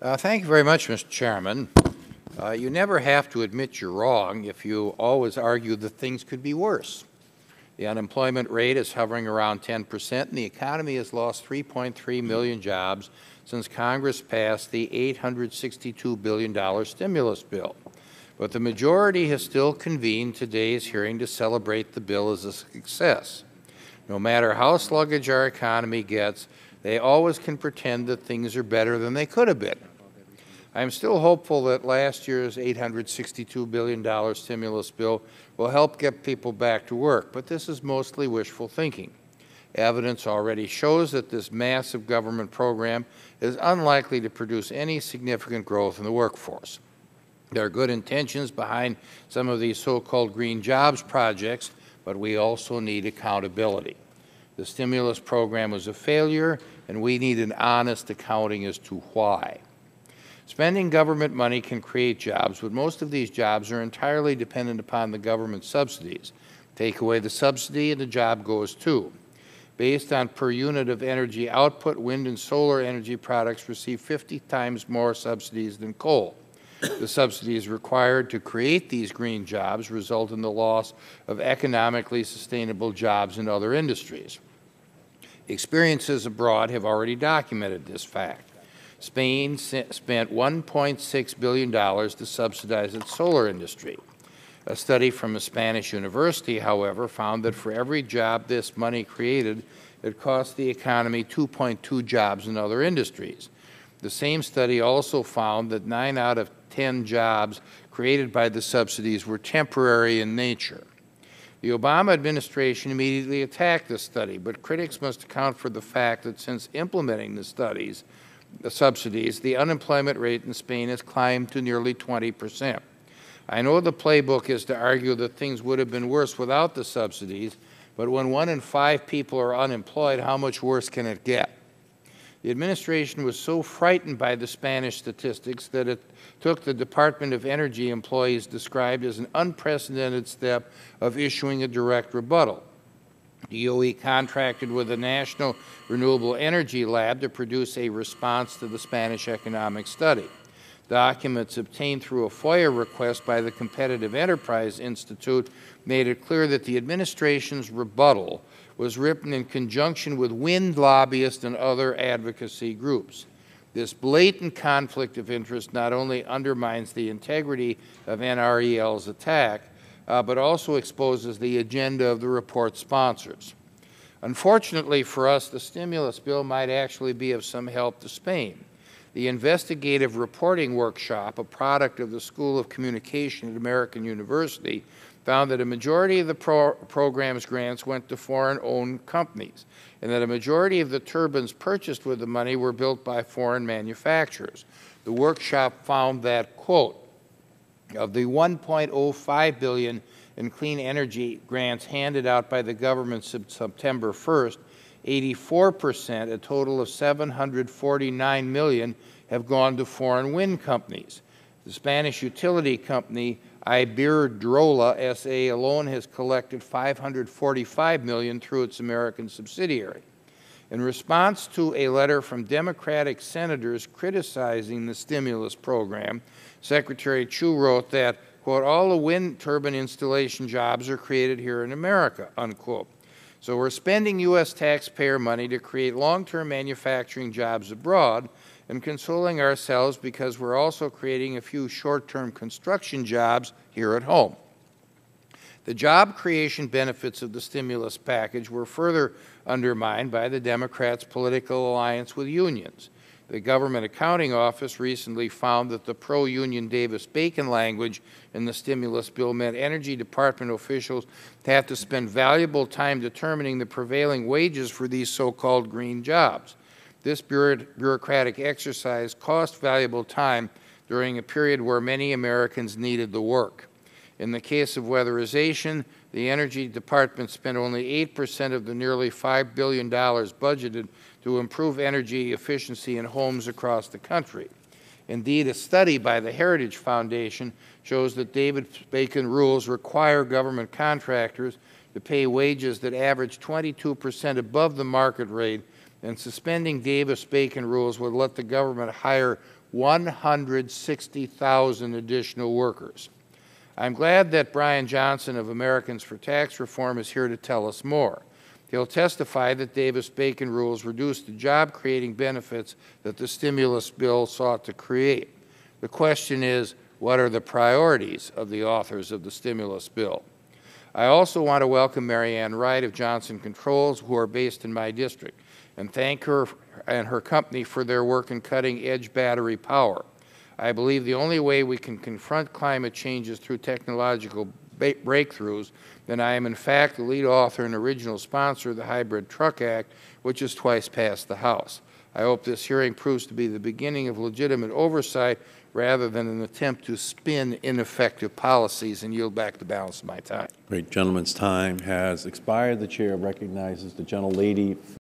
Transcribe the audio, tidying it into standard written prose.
Thank you very much, Mr. Chairman. You never have to admit you're wrong if you always argue that things could be worse. The unemployment rate is hovering around 10%, and the economy has lost 3.3 million jobs since Congress passed the $862 billion stimulus bill. But the majority has still convened today's hearing to celebrate the bill as a success. No matter how sluggish our economy gets, they always can pretend that things are better than they could have been. I am still hopeful that last year's $862 billion stimulus bill will help get people back to work, but this is mostly wishful thinking. Evidence already shows that this massive government program is unlikely to produce any significant growth in the workforce. There are good intentions behind some of these so-called green jobs projects, but we also need accountability. The stimulus program was a failure, and we need an honest accounting as to why. Spending government money can create jobs, but most of these jobs are entirely dependent upon the government subsidies. Take away the subsidy and the job goes too. Based on per unit of energy output, wind and solar energy products receive 50 times more subsidies than coal. The subsidies required to create these green jobs result in the loss of economically sustainable jobs in other industries. Experiences abroad have already documented this fact. Spain spent $1.6 billion to subsidize its solar industry. A study from a Spanish university, however, found that for every job this money created, it cost the economy 2.2 jobs in other industries. The same study also found that 9 out of 10 jobs created by the subsidies were temporary in nature. The Obama administration immediately attacked this study, but critics must account for the fact that since implementing the subsidies, the unemployment rate in Spain has climbed to nearly 20%. I know the playbook is to argue that things would have been worse without the subsidies, but when 1 in 5 people are unemployed, how much worse can it get? The administration was so frightened by the Spanish statistics that it took the Department of Energy employees described as an unprecedented step of issuing a direct rebuttal. DOE contracted with the National Renewable Energy Lab to produce a response to the Spanish economic study. Documents obtained through a FOIA request by the Competitive Enterprise Institute made it clear that the administration's rebuttal was written in conjunction with wind lobbyists and other advocacy groups. This blatant conflict of interest not only undermines the integrity of NREL's attack, but also exposes the agenda of the report's sponsors. Unfortunately for us, the stimulus bill might actually be of some help to Spain. The investigative reporting workshop, a product of the School of Communication at American University, found that a majority of the program's grants went to foreign-owned companies, and that a majority of the turbines purchased with the money were built by foreign manufacturers. The workshop found that, quote, of the $1.05 billion in clean energy grants handed out by the government since September 1st, 84%, a total of $749 million, have gone to foreign wind companies. The Spanish utility company Iberdrola S.A. alone has collected $545 million through its American subsidiary. In response to a letter from Democratic senators criticizing the stimulus program, Secretary Chu wrote that, quote, all the wind turbine installation jobs are created here in America, unquote. So we're spending U.S. taxpayer money to create long-term manufacturing jobs abroad and consoling ourselves because we're also creating a few short-term construction jobs here at home. The job creation benefits of the stimulus package were further undermined by the Democrats' political alliance with unions. The Government Accounting Office recently found that the pro-union Davis-Bacon language in the stimulus bill meant Energy Department officials had to spend valuable time determining the prevailing wages for these so-called green jobs. This bureaucratic exercise cost valuable time during a period where many Americans needed the work. In the case of weatherization, the Energy Department spent only 8% of the nearly $5 billion budgeted to improve energy efficiency in homes across the country. Indeed, a study by the Heritage Foundation shows that Davis-Bacon rules require government contractors to pay wages that average 22% above the market rate, and suspending Davis-Bacon rules would let the government hire 160,000 additional workers. I'm glad that Brian Johnson of Americans for Tax Reform is here to tell us more. He'll testify that Davis-Bacon rules reduced the job-creating benefits that the stimulus bill sought to create. The question is, what are the priorities of the authors of the stimulus bill? I also want to welcome Mary Ann Wright of Johnson Controls, who are based in my district, and thank her and her company for their work in cutting-edge battery power. I believe the only way we can confront climate change is through technological breakthroughs, and I am in fact the lead author and original sponsor of the Hybrid Truck Act, which has twice passed the House. I hope this hearing proves to be the beginning of legitimate oversight rather than an attempt to spin ineffective policies, and yield back the balance of my time. Great. Gentleman's time has expired. The Chair recognizes the gentlelady